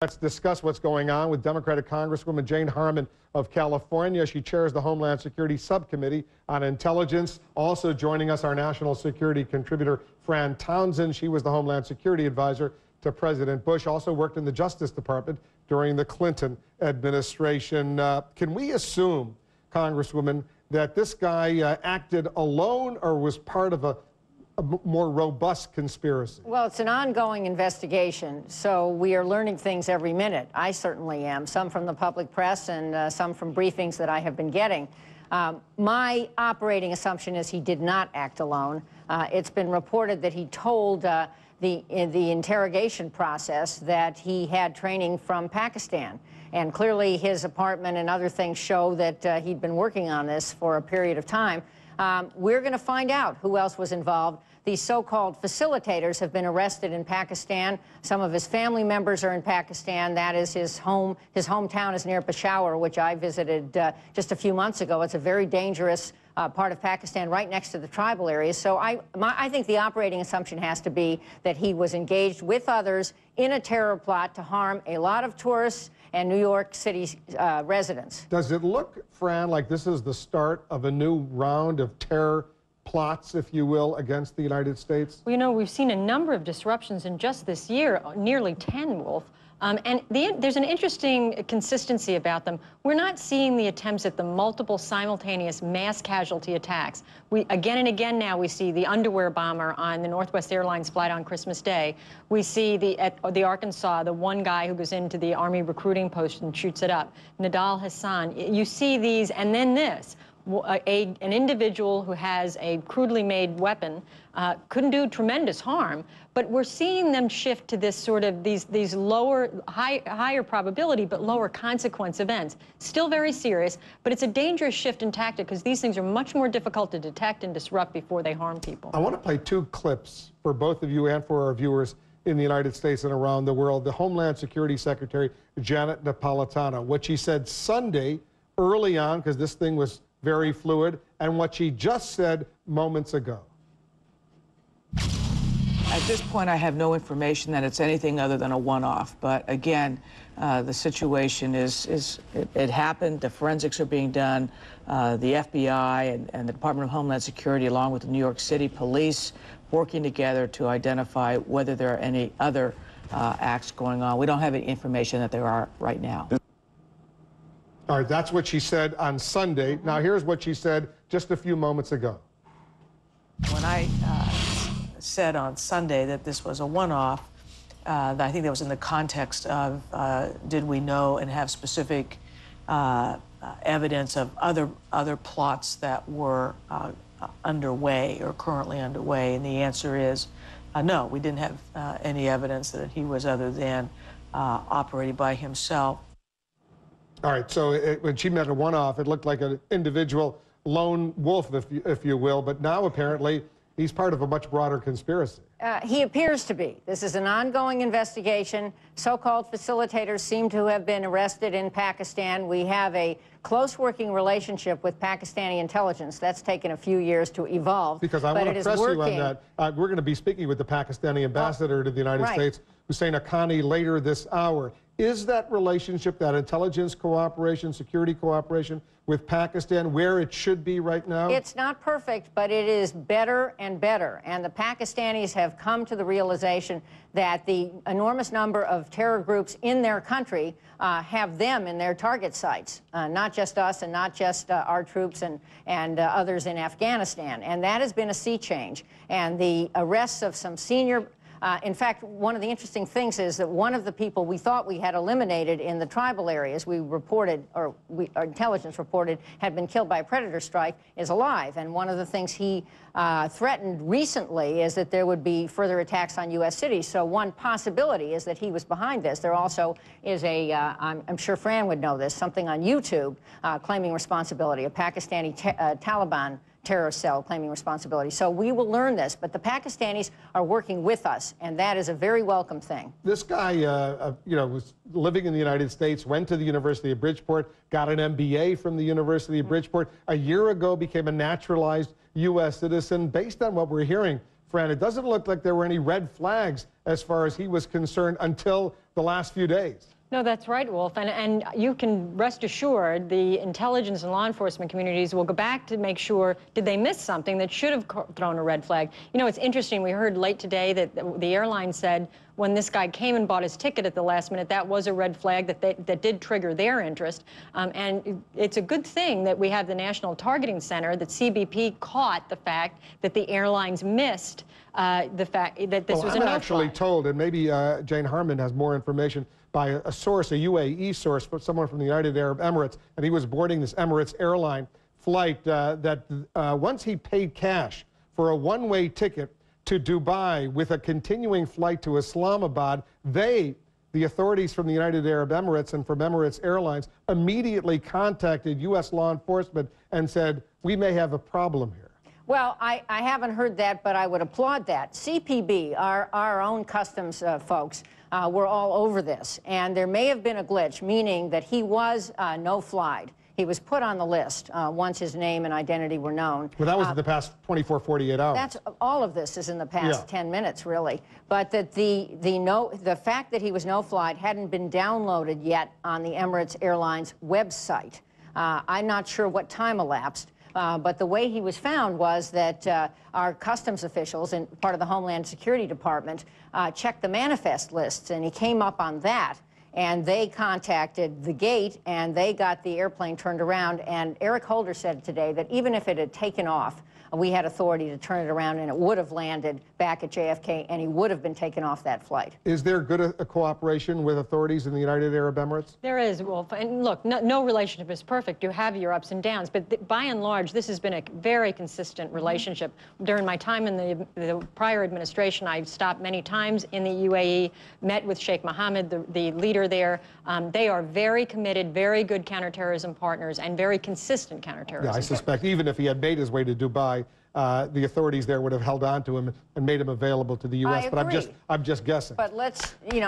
Let's discuss what's going on with Democratic Congresswoman Jane Harman of California. She chairs the Homeland Security Subcommittee on Intelligence. Also joining us, our national security contributor, Fran Townsend. She was the Homeland Security Advisor to President Bush, also worked in the Justice Department during the Clinton administration. Can we assume, Congresswoman, that this guy acted alone or was part of a more robust conspiracy? Well, it's an ongoing investigation, so we are learning things every minute. I certainly am, some from the public press and some from briefings that I have been getting. My operating assumption is he did not act alone. It's been reported that he told in the interrogation process that he had training from Pakistan. And clearly his apartment and other things show that he'd been working on this for a period of time. We're going to find out who else was involved. These so-called facilitators have been arrested in Pakistan. Some of his family members are in Pakistan. That is his home. His hometown is near Peshawar, which I visited just a few months ago. It's a very dangerous part of Pakistan, right next to the tribal areas. So I think the operating assumption has to be that he was engaged with others in a terror plot to harm a lot of tourists and New York City residents. Does it look, Fran, like this is the start of a new round of terror plots, if you will, against the United States? Well, you know, we've seen a number of disruptions in just this year, nearly 10, Wolf. There's an interesting consistency about them. We're not seeing the attempts at the multiple simultaneous mass casualty attacks. Again and again now we see the underwear bomber on the Northwest Airlines flight on Christmas Day. We see at the Arkansas, the one guy who goes into the Army recruiting post and shoots it up. Nadal Hassan. You see these, and then this. An individual who has a crudely made weapon couldn't do tremendous harm, but we're seeing them shift to this sort of these higher probability but lower consequence events. Still very serious, but it's a dangerous shift in tactic because these things are much more difficult to detect and disrupt before they harm people. I want to play two clips for both of you and for our viewers in the United States and around the world. The Homeland Security Secretary, Janet Napolitano, what she said Sunday early on, because this thing was very fluid, and what she just said moments ago. At this point, I have no information that it's anything other than a one-off. But again, the situation it happened. The forensics are being done. The FBI and the Department of Homeland Security, along with the New York City Police, working together to identify whether there are any other acts going on. We don't have any information that there are right now. All right, that's what she said on Sunday. Now, here's what she said just a few moments ago. When I said on Sunday that this was a one-off, I think that was in the context of did we know and have specific evidence of other plots that were underway or currently underway, and the answer is no, we didn't have any evidence that he was other than operating by himself. All right, so when she meant a one-off, it looked like an individual lone wolf, if you will, but now apparently he's part of a much broader conspiracy. He appears to be. This is an ongoing investigation. So-called facilitators seem to have been arrested in Pakistan. We have a close working relationship with Pakistani intelligence. That's taken a few years to evolve. Because I want to press you on that. We're going to be speaking with the Pakistani ambassador to the United States, Hussein Haqqani, later this hour. Is that relationship, that intelligence cooperation, security cooperation with Pakistan where it should be right now? It's not perfect, but it is better and better. And the Pakistanis have come to the realization that the enormous number of terror groups in their country have them in their target sites, not just us and not just our troops and others in Afghanistan. And that has been a sea change. And the arrests of some senior in fact, one of the interesting things is that one of the people we thought we had eliminated in the tribal areas, we reported, or our intelligence reported, had been killed by a predator strike, is alive. And one of the things he threatened recently is that there would be further attacks on U.S. cities. So one possibility is that he was behind this. There also is a, I'm sure Fran would know this, something on YouTube claiming responsibility, a Pakistani Taliban terrorist cell claiming responsibility. So we will learn this, but the Pakistanis are working with us, and that is a very welcome thing. This guy, you know, was living in the United States, went to the University of Bridgeport, got an MBA from the University of Bridgeport. A year ago became a naturalized U.S. citizen. Based on what we're hearing Fran, it doesn't look like there were any red flags as far as he was concerned until the last few days. No, that's right, Wolf. And you can rest assured the intelligence and law enforcement communities will go back to make sure, did they miss something that should have thrown a red flag? You know, it's interesting. We heard late today that the airline said when this guy came and bought his ticket at the last minute, that was a red flag that did trigger their interest. And it's a good thing that we have the National Targeting Center, that CBP caught the fact that the airlines missed the fact that this was a no-fly. I'm actually told, and maybe Jane Harman has more information, by a source, a UAE source, but someone from the United Arab Emirates, and he was boarding this Emirates airline flight that once he paid cash for a one-way ticket to Dubai with a continuing flight to Islamabad, the authorities from the United Arab Emirates and from Emirates Airlines immediately contacted U.S. law enforcement and said, we may have a problem here. Well, I haven't heard that, but I would applaud that. CPB, our own customs folks, were all over this. And there may have been a glitch, meaning that he was no-flied. He was put on the list once his name and identity were known. Well, that was in the past 24, 48 hours. All of this is in the past 10 minutes, really. But that the fact that he was no-flied hadn't been downloaded yet on the Emirates Airlines website. I'm not sure what time elapsed. But the way he was found was that our customs officials, and part of the Homeland Security Department, checked the manifest lists, and he came up on that. And they contacted the gate, and they got the airplane turned around. And Eric Holder said today that even if it had taken off, we had authority to turn it around, and it would have landed back at JFK, and he would have been taken off that flight. Is there good a cooperation with authorities in the United Arab Emirates? There is, Wolf. And look, no relationship is perfect. You have your ups and downs. But by and large, this has been a very consistent relationship. During my time in the prior administration, I stopped many times in the UAE, met with Sheikh Mohammed, the leader there. They are very committed, very good counterterrorism partners, and very consistent counterterrorism partners. Yeah, I suspect even if he had made his way to Dubai, the authorities there would have held on to him and made him available to the U.S. But I'm just guessing. But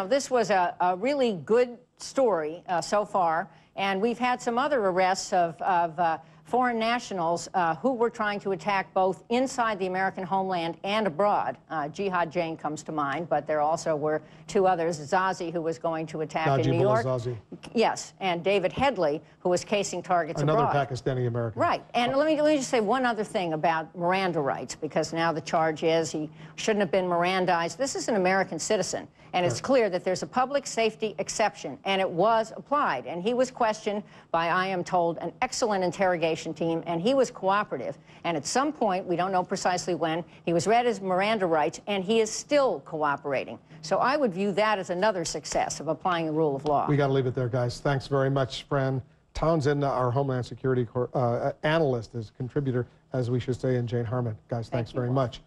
this was a really good story so far, and we've had some other arrests of foreign nationals who were trying to attack both inside the American homeland and abroad. Jihad Jain comes to mind, but there also were two others, Zazi, who was going to attack in New York. Zazi. Yes, and David Headley, who was casing targets abroad. Another Pakistani American. Right, and let me just say one other thing about Miranda rights, because now the charge is he shouldn't have been Mirandized. This is an American citizen, and it's clear that there's a public safety exception, and it was applied, and he was questioned by, I am told, an excellent interrogation team, and he was cooperative. And at some point, we don't know precisely when, he was read his Miranda rights, and he is still cooperating. So I would view that as another success of applying the rule of law. We got to leave it there, guys. Thanks very much, Fran Townsend, our Homeland Security analyst, as contributor, as we should say, and Jane Harman. Guys, thanks very much.